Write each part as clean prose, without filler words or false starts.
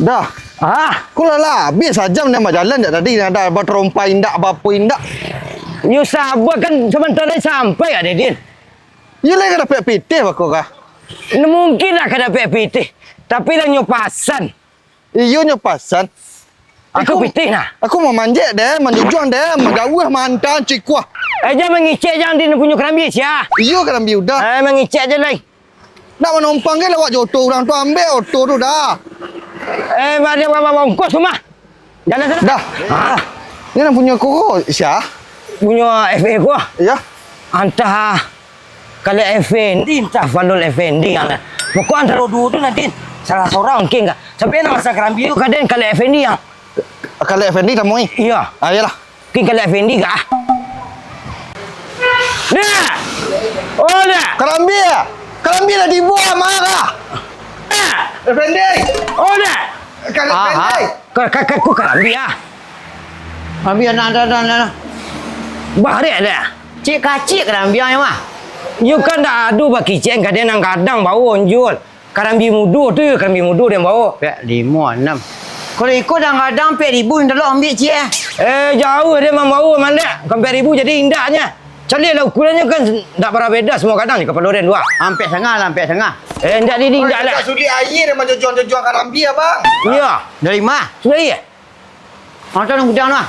Dah. Kau lah habis sajam nama jalan dah tadi ada berterompai indak apa indak. You sabar kan sebentar lagi sampai ada Din. You lagi dapat pitih aku kah? Mungkin lah kada pitih. Tapi dah nyopasan. Iyo nyopasan. Aku pitih nah. Aku mau manjat deh, manjujuan deh, magawah mantan cikuah. Jangan mengicek jangan Din punya kerambi sia. Iyo kerambi udah. Mengicek je lagi. Nak menumpang ke lewat joto orang tu ambil auto tu dah. Mari bawa ongkos rumah. Jalan sana. Dah. Ni nak punya koko Syah. Punya FA ko. Ya. Antah kalau Effendi entah Fadul Effendi kan. Pokok antara dua tu nanti salah seorang king kan. Sampai nak masa kerambi tu kadang kalau Effendi yang. Kalau Effendi kamu ni. Iya. Yalah. King kalau Effendi kah? Nah. Oh dah. Kerambi ya. Kerambi dah dibuang marah. Effendi. Oh dah. Kalau Effendi. Kakakku kerambi ah. Kerambi anak. Bahari ada. Cik kacik kerambi yang mah. You kan dah adu baki ceng kadang bawa jual. Kerambi mudu tu kerambi mudu dia bawa. Pek 5, 6. Kalau ikut kadang-kadang pek 1,000 yang dah ambil cik jauh dia membawa mana. Sampai 1,000 jadi indahnya. Cari lah ukurannya kan tak berapa beda semua kadang ni kepala orang dua. Hampir setengah lah, hampir setengah. Endak ni endak lah. Tak sudi air dia macam jual kerambi abang. Ya. Dari mana? Sudah ya. Macam nak gudang lah.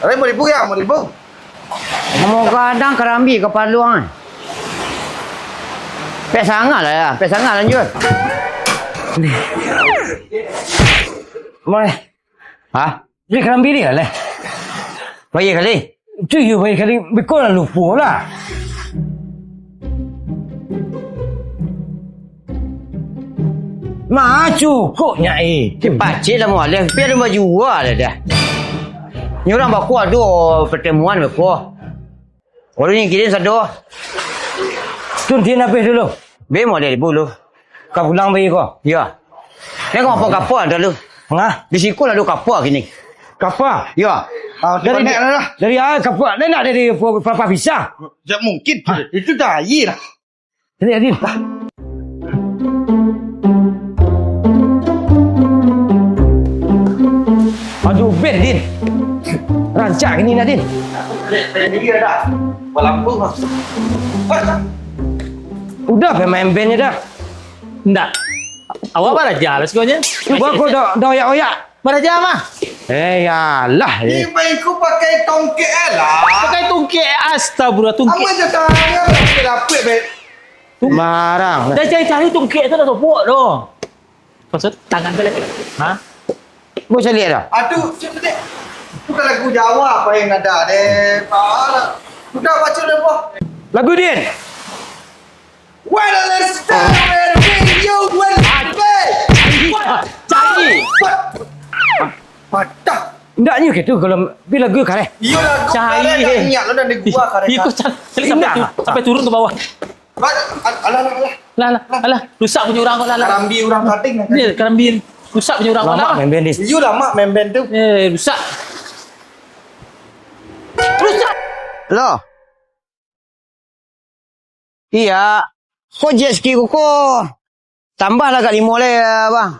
RM5,000 ya, RM5,000. Mau kadang kerambi kepala luang kan. Pek sangat lah ya. Pek sangat lanjut. Boleh. Ni kerambi dia lah. Baik kali. Tu you baik kali bekol lah lupa lah. Cukupnya Pakcik lah mualaf. Biar dia jual lah dah. Ni orang baku ada pertemuan baku. Orang ni kirim satu. Tu dia nak pergi dulu. Be model dulu. Kau pulang pergi kau. Ya. Tengok apa kapal dulu. Di siku ada kapal gini. Kapal? Ya. Dari kapal. Dia nak dari Papa Pisang. Tak mungkin. Itu dah air lah. Jadi Adin. Aduh, Ben Din. Rancak ni Nadin. Dia dah. Berlampung lah. Udah main bandnya dah. Enggak. Awak apa raja lah sebenarnya? Buat kau dah oyak-oyak. Raja mah. Yalah. Ni main ku pakai tongkek lah. Pakai tungkek astagfirullah tungkek. Apa je tangan lapik bet. Marang. Dah cari tungkek tu dah topok tu. Maksud tangan tu lagi. Boleh saya lihat dah? Aduh, cik dek. Bukan lagu Jawa apa yang ada deh. Parah. Sudah baca dah buah. Lagu Din. Well, let's start with video when Cari. Patah. Ndaknya gitu kalau bila lagu kare. Iya lagu Cari. kare dah ingat lo dah di gua kare. Ikut cari sampai turun ke bawah. Alah, rusak punya orang kau lah. Kerambi orang kating. Ni kerambi rusak punya orang kau Lama lah. main band ni. Iya lama main band tu. Rusak. Loh. Iya. Kau jet ski kau. Tambahlah kat 5 le bang.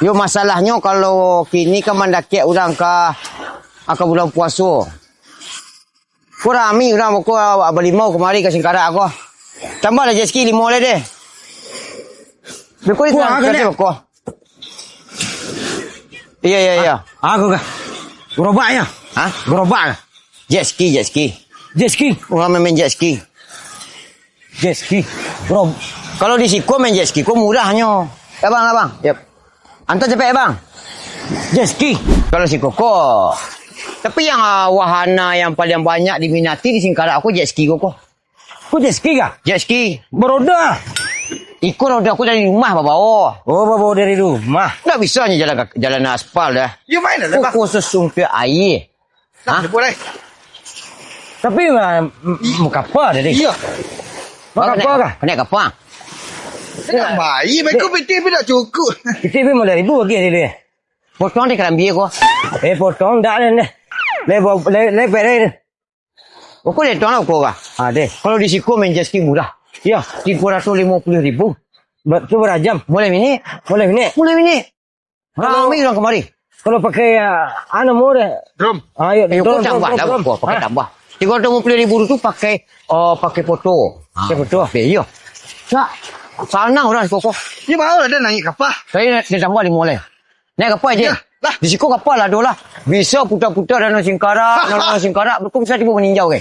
Yo masalahnya kalau kini kan mendaki orang ke bulan puasa. Kau rami orang aku berlimau kemari ke Singkarak aku. Tambahlah jet ski 5 le deh. Bekau ni kan aku. Iya. Aku kah? Gerobaknya. Gerobak. Jet ski. Jet ski. Orang main jet ski. Jet ski. Kalau di Siko main jet ski, kok murahnya. Abang. Yep. Antar cepet bang. Jet ski. Kalau Siko kok. Tapi yang wahana yang paling banyak diminati di Singkarak aku jet ski kok. Kau jet ski kah? Jet ski. Beroda. Ikut roda aku dari rumah bawa. Oh, bawa dari rumah. Tak bisa ni jalan aspal dah. You main dah bang. Khusus sumpit air. Nak boleh. Tapi muka apa dia? Iya. Muka apa kah? Kena kapal. Nak bayi mereka piti pun tak cukup. Kita pun mulai 1,000 lagi dia. Potong dia kerambi aku. Potong dah ni. Le. Aku dia tuan aku kah? Deh. Kalau di Siko main jet ski murah. Ya. 350,000. Betul berajam. Boleh mini? Boleh ni. Boleh mini. Ramai orang kemari. Kalau pakai anu murah. Drum. Ayo, Kau tambah lah, kau pakai tambah. 350,000 tu pakai foto. Pakai foto. Iya. Tak. Sana orang koko. Dia mau ada naik kapal. Saya dia tambah 5 oleh. Naik kapal je. Ya, lah. Di situ kapal lah dolah. Bisa putar-putar dan singkara, dan singkara betul bisa tiba meninjau ke.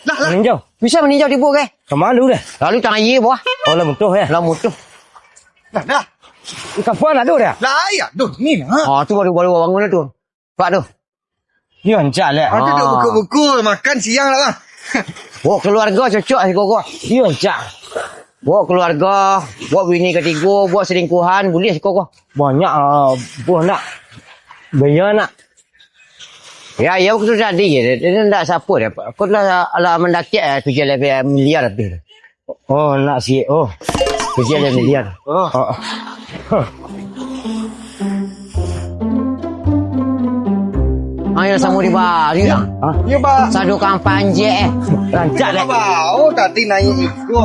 Lah lah. Meninjau. Bisa meninjau tiba ke. Kemana dah? Lalu tangan ye bawah. Oh, lah mutuh ya. Lah mutu. Dah. Kapal ada dah. Lah ya, duh ni lah. Oh tu baru bangun tu. Pak tu. Dia hancur lah. Ada duk buku-buku makan siang lah bang. Bawa keluarga cocok si koko. Dia hancur. Bawa keluarga, bawa bini ketiga, bawa selingkuhan, boleh si koko. Banyak buah nak. Bayar nak. Ya, ya aku tu tadi je. Dia tak siapa dia. Aku telah ala mendakiat 7 miliar lebih. Oh, nak si. Oh. 7 miliar. Oh. Ayo sama di bar. Ya. Ya bang. Sadu kang panjang Rancak Dah dah. bau tadi naik itu.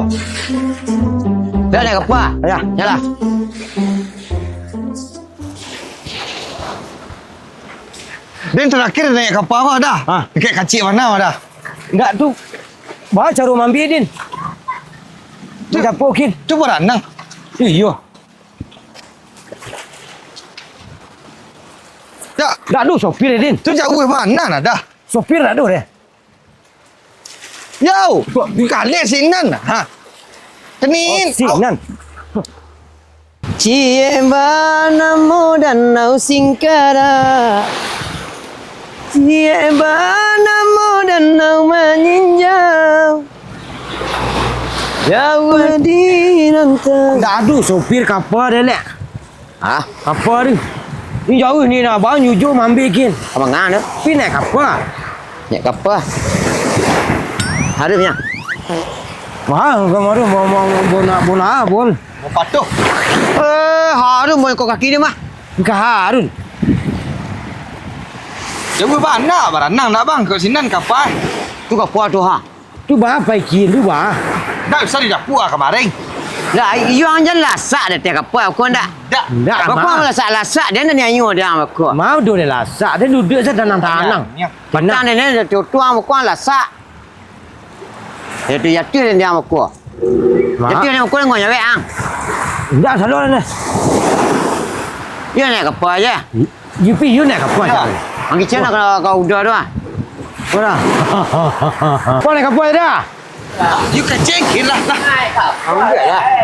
Dah naik apa? Ya, jalan. Dan terakhir naik kapal apa dah? Ha. Dekat kacik mana dah? Enggak tu. Baca rumah ambil din. Tu dapur kin. Tu beranang. Iya. Ya, Tak ada sopir din. tu jauh mana nak dah? Sopir tak ada dia. Yo, kali sinan ha. Kenin. Sinan. Cieba namo danau singkara. Cieba namo danau meninjau. Jauh di nonton. Tak ada sopir kapal dia lek. Ah, Kapal ni. Ni jauh ni nak bang jujur ambil kin. abang ngah tu. Pi naik kapal. Naik kapal. Harusnya. Wah, kemarin mau bona bon. Mau patuh. Harus mau ikut kaki dia mah. Ke Harun. Jauh mana beranang nak bang? Ke sinan kapal. Tu kapal tu ha. Tu bah paikin tu bah. Dah usah di dapur kemarin. Lah, iyo anja lasak dah tiap kapal aku ndak. Dah. Tak Aku lasak dia nak nyanyi dia aku. Mau duduk dia lasak. Dia duduk saya tanang-tanang. Kita ni tuang aku lasak. Itu ya tu dia aku. Jadi dia aku ngoi ya ang. Enggak salah ni. Dia naik kapal aja. You pi you naik kapal. Ya. Angin cina kau udah tu ah. Mana? Kau naik kapal dah? You kecil lah.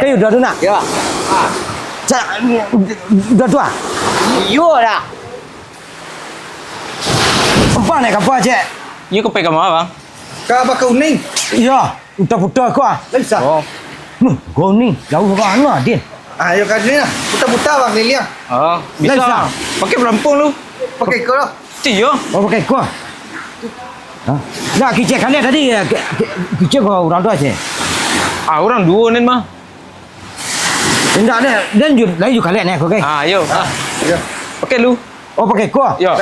Kau udah tu nak? Ya. Udah tua? Yo dah. Empat naik kapal cik. You kau pegang apa bang? Kapal kuning. Ya, putar-putar kau ah. Bisa. Oh. Kau ni jauh ke mana dia? Ayo kat sini lah. Putar-putar bang liliang. Oh, bisa. Bisa. Bang. Pakai pelampung lu. Pakai kau lah. Ciyo. Oh pakai kau. Ha? Dah kicik kali tadi kicik kau orang tua cik. Ah, orang dua ni mah. Tidak ada. Dan lagi juga kali ni kau kai. Ah, yo. Ah. Ya. Pakai lu. Oh pakai kau. Yo.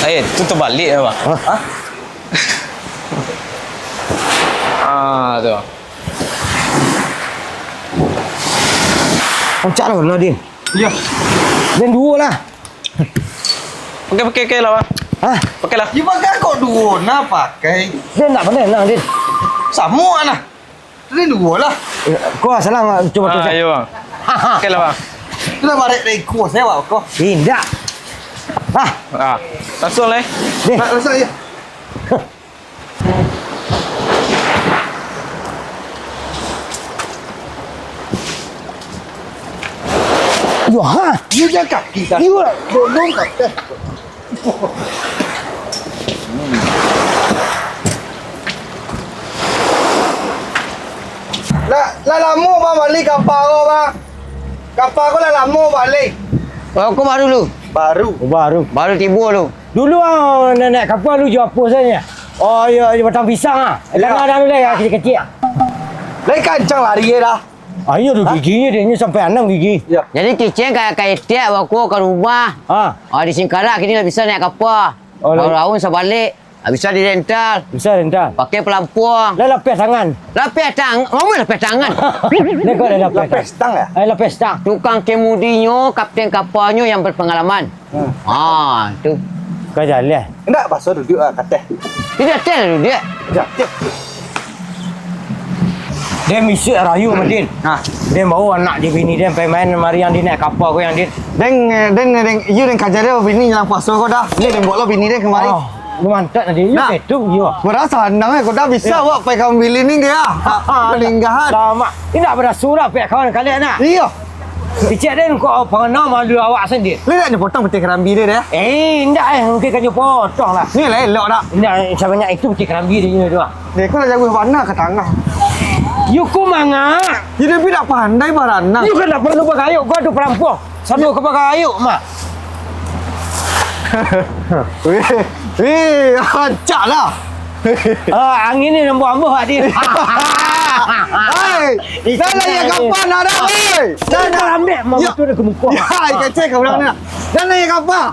Eh, tutup balik ya bang. Ha? Ah, tu. Kocak lah kena Din. Ya. Dan dua lah. Pakai lah bang. Ha? Pakai lah. You pakai kau dua nak pakai. Dia tak pandai nak Din. Sama lah. Ini dua lah. Kau salah coba tu. Ah, yo bang. Pakai lah bang. Kita balik dari kuas saya bawa kau. Tidak. Ha? Ah, langsung lah. Din. Tak usah ya. Yo ha. You jaga kaki dah. You Dong kaki. Lah lama bang balik kapal kau bang. Kapal kau lah lama balik. Aku baru lu. Baru. Baru tiba lu. Dulu nenek kapal lu jual apa saja? Oh ya, batang pisang ah. Ya. Ada lagi kecil-kecil. Lagi kencang lari ya dah. Ayo tu giginya dia ni sampai 6 gigi. Ya. Jadi kicing kayak tiap aku ke rumah. Ha. Di Singkarak kini dah bisa naik kapal. Oh, Tahun sebalik. Bisa di rental. Bisa rental. Pakai pelampuang. Dah lapis tangan. Lapis tangan. Ngomong lapis tangan. Dia kau dah lapis. Lapis tang ya? Lapis tang. Tukang kemudinya, kapten kapalnya yang berpengalaman. Itu. Kau jalan. Enggak, pasal duduk kata. Tidak tel dia. Sekejap. Dia misi rayu Madin. Ha. Dia bawa anak dia bini dia sampai main mari yang dia naik kapal kau yang dia. Deng you deng kajar dia bini yang puasa kau dah. Ni deng bawa bini dia kemari. Oh, lu mantap nanti. You Nah. itu you. Berasa handang kau dah bisa buat pai kau beli ni dia. Pelinggahan. Lama. Ini tak berasurat pihak kawan kalian nak. Iya. Dicek dia kau pengenal malu awak sendiri. Ni nak potong peti kerambi dia. Enggak mungkin kan you potong lah. Ni lah elok dah. Enggak sebanyak itu putih kerambi dia tu. Dia kau nak jaga warna ke tengah. You ku manga. Jadi dia tak pandai baranang. You kan tak perlu berkayuk. Kau tu perampok. Satu kau berkayuk mak. Weh, acak lah. Angin ni nampak dia. Hei, dah lah yang kapan dah dah, weh. Dah ambil mau Ya. betul dia ke muka. Ya, kecek kau bilang ni. Dah lah yang kapan.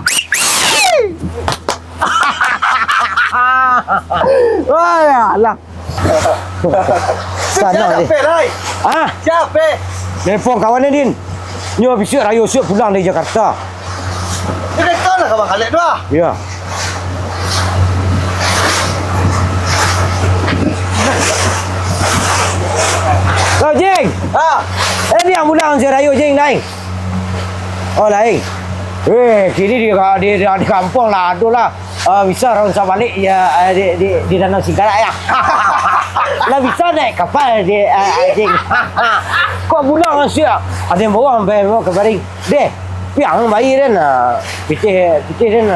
Wah, alah. Sana dia. Rai. Ah, Siapa? telefon kawan dia Din. Ni habis rayu siap pulang dari Jakarta. Dia kata lah kawan kalik tu ah. Ya. Oh, Jing. Ha. Ni yang pulang si rayu Jing lain. Oh, lain. Kini dia di kampung lah, aduh lah. Bisa orang balik ya di Danau Singkarak ya. Lah bisa naik kapal di Jing. Kau pulang siap. Ada yang bawa sampai ke Baring. Deh, piang bayi dan pitih dan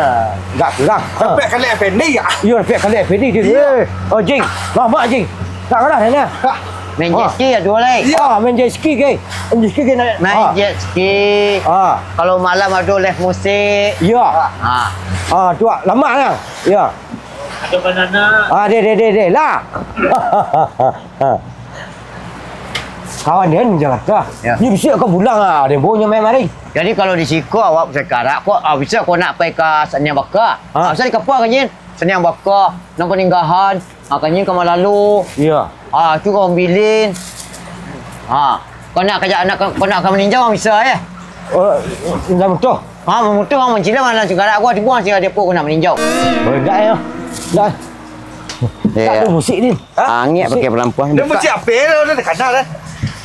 gak kurang. Sampai kalik pendek ya. Yo, pihak kali FD dia. Oh, Jing. Mak Jing. Tak kalah ni. Main jet ski ada dua lagi. Main jet ski ke? Main jet ski ke nak? Main jet ski. Kalau malam ada live musik. Ya. Tu lama lah. Ya. Ada banana. Dia lah. Kawan dia ni Jakarta. Ya. Ni bisa kau pulang ah. Dia baunya main mari. Jadi kalau di siku awak bercakap, bisa kau nak pergi ke Senyang Bakar. Bisa di kapal kan Yin? Senyang Bakar, nak peninggahan. Kan Yin kau lalu. Ya. Tu kau bilin. Kau nak kerja anak kau nak meninjau bisa ya. Dah betul. Memutuh orang mencila mana cakap aku dibuang sih dia pun kau nak meninjau. Enggak ya. Dah. Tak ada musik ni. Angin pakai pelampuan. Dia mesti apa dia dah kenal dah.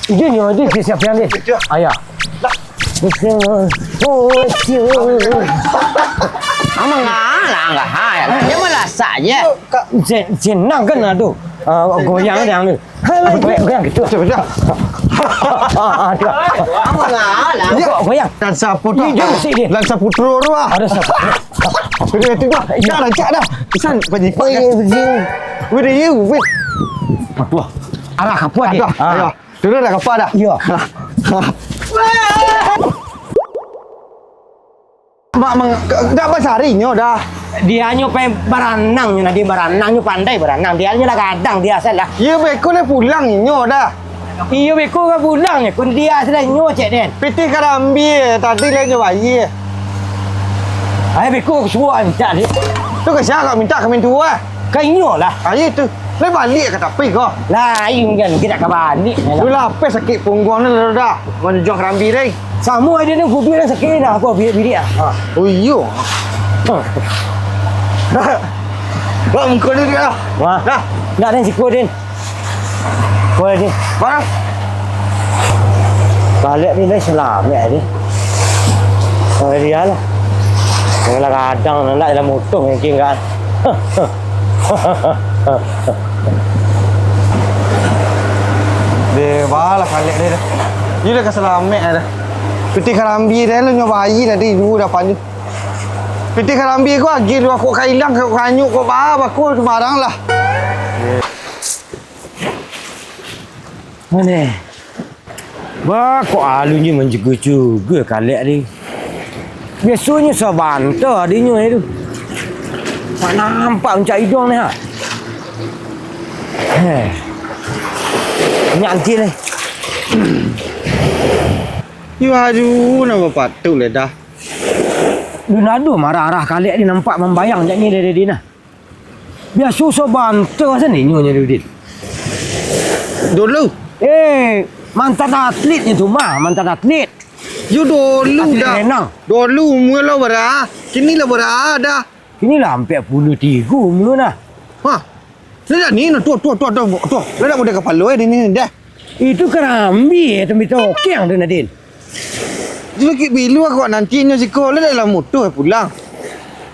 Dia siapa yang dia? Ayah. Amang enggak hai. Dia malah saja. Senang kan tu. Goyang dia ni. Goyang gitu. Dah. Amang enggak. Goyang. Dan saputra. Dia mesti dia. Dan saputro tu ah. Ada siapa? Dia tu dah. Dah cak dah. Pesan penyipak kan. With you with. Wah. Arah kapal dia. Ayo. Dulu dah kapal dah. Ya. Mak dah besarinya dah. Dia hanya berenang, dia berenang, pandai berenang. Dia hanya lah kadang dia salah. Ya beko le pulang nyo dah. Iyo beko ke pulang ni, kun dia salah nyo cek den. Piti karambi tadi le nyo bayi. Ai beko semua minta dia. Tu ke siapa minta kami tua? Kai nyo lah. Ayo tu. Le balik ke tapi kau. Lah, ayo kan kita ke balik. Tu lah apa sakit punggung ni dah. Mana jual karambi ni? Sama dia ni kubi dah sakit dah aku bilik ah. Oh iyo. Wah muka dia dah. Wah. Dah. Nak dan siku din. Kau din. Barang. Balik ni dah selamat ni. Oh dia lah. Kalau kadang nak dalam motor mungkin kan. Dia balah kalik dia dah. Dia dah keselamat dah. Piti karambi dia lu nyo bayi tadi dulu dah panju. Piti karambi aku lagi lu aku kailang aku kanyuk kau bawa aku sembarang lah. Mana? Wah, kok alunya menjaga-jaga kalik ni. Biasanya sabanta adanya itu. Tak nampak macam hidung ni ha. Nyanti ni. You aduh nama patut le dah. Lunado marah-arah kalik ni nampak membayang macam ni dari dia. Biar susah bantu sini nyonya Din. Dulu. Mantan atletnya tu mah, mantan atlet. You dulu Atlet dah. renang. Dulu mula bara. Kini lah bara dah. Ini lah hampir 43 mula nah. Ha. Dah ni tu. Dah udah kepala ni dah. Itu kerambi tapi tu okey tu Nadin. Jadi kita bilu aku nantinya sekolah dalam motor pulang.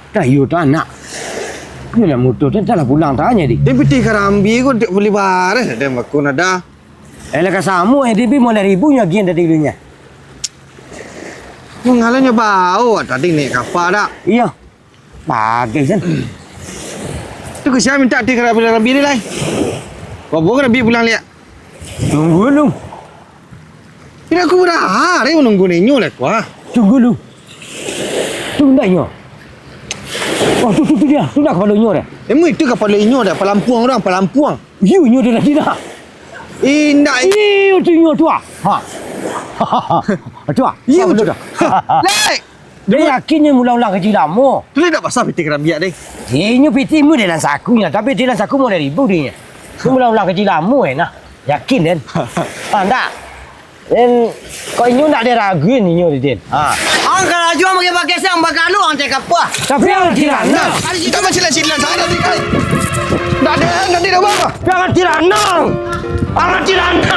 Dah you tak nak. Ni lah motor tu tak lah pulang tanya di. Dia piti karambi aku beli baris ada aku nada. Elah kasamu DB mulai ribunya gian tadi dulunya. Mengalahnya bau tadi naik kapal dah. Iya. Bagai kan. Tu ke saya minta dia karambi ni lai. Kau bawa karambi pulang lihat. Tunggu lu. Ini aku dah hari menunggu ni nyolek wah. Tunggu lu. Tunggu dah nyo. Oh tu dia. Tu dah kepala nyo dah. Emu itu kapal inyo dah pelampuang orang pelampuang. You nyo dah tidak. Indah. Iyo tu nyo tu ah. Ha. Tu ah. Iya betul betul. dah. Lai. Dia yakinnya mula-mula kerja lama. Tu dia tak pasal piti karambi deh. Inyo piti mu dalam sakunya, tapi dalam saku mu dari ribu dia. Tu mula-mula kerja lama nah. Yakin kan? Tak. Dan kau inyo tak ada ragu ni inyo Din. Ha. Angkat laju pakai sang bakal lu ang cakap apa? Tapi yang tirana. Kita masih silan saya tadi kali. Tak ada dah apa? Jangan tirana. Jangan tirana.